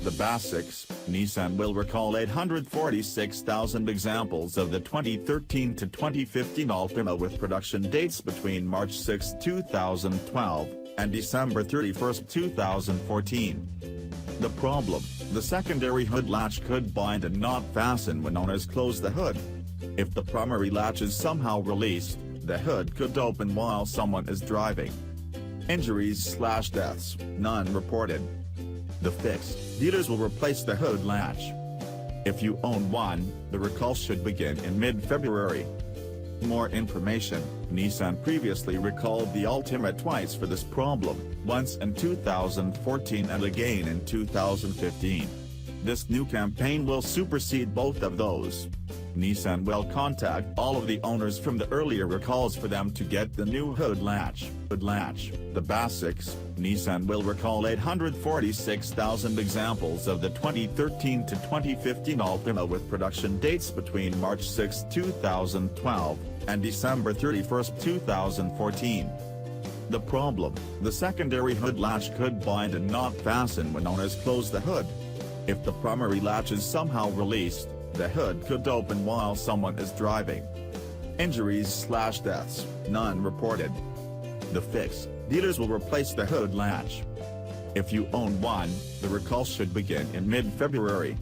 The basics, Nissan will recall 846,000 examples of the 2013 to 2015 Altima with production dates between March 6, 2012, and December 31, 2014. The problem: the secondary hood latch could bind and not fasten when owners close the hood. If the primary latch is somehow released, the hood could open while someone is driving. Injuries/deaths, none reported. The fix: dealers will replace the hood latch. If you own one, the recall should begin in mid-February. More information: Nissan previously recalled the Altima twice for this problem, once in 2014 and again in 2015. This new campaign will supersede both of those. Nissan will contact all of the owners from the earlier recalls for them to get the new hood latch. The basics: Nissan will recall 846,000 examples of the 2013 to 2015 Altima with production dates between March 6, 2012, and December 31, 2014. The problem: the secondary hood latch could bind and not fasten when owners close the hood. If the primary latch is somehow released, the hood could open while someone is driving. Injuries/deaths, none reported. The fix: dealers will replace the hood latch. If you own one, the recall should begin in mid-February.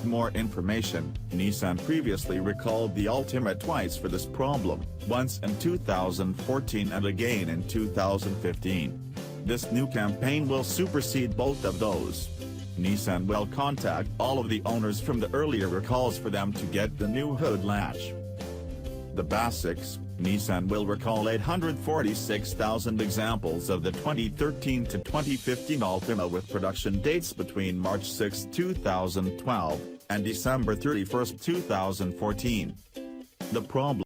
More information: Nissan previously recalled the Altima twice for this problem, once in 2014 and again in 2015. This new campaign will supersede both of those. Nissan will contact all of the owners from the earlier recalls for them to get the new hood latch. The basics: Nissan will recall 846,000 examples of the 2013 to 2015 Altima with production dates between March 6, 2012, and December 31, 2014. The problem